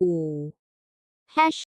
5 hash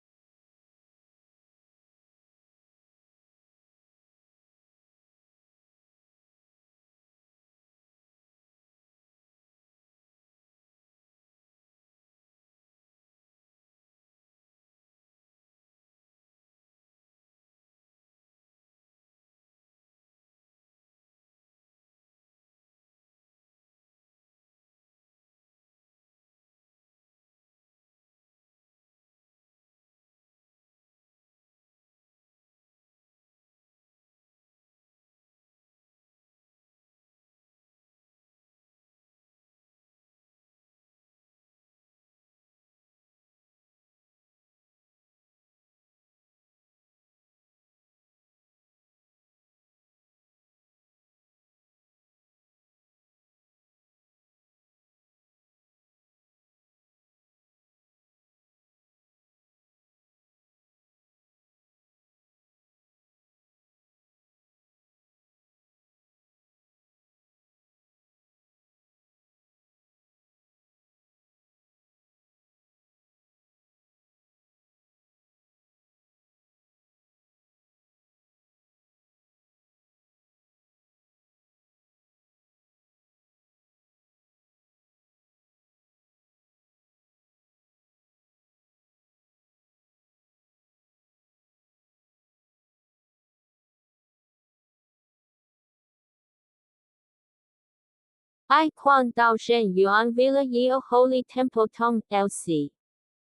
I Quan Dao Shen Yuan Villa Yeo Holy Temple Tong LC.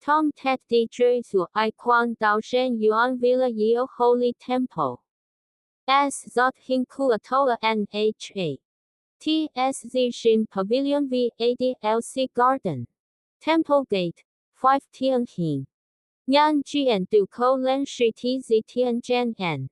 Tong Tet Di Zhui Zu I Quan Dao Shen Yuan Villa Yeo Holy Temple. S Zot Hin Kua Tola NHA. TSZ Shin Pavilion VADLC Garden. Temple Gate. 5 Tian Hin. Nhan Jian Du Ko Len Shi TZ Tian Jan N.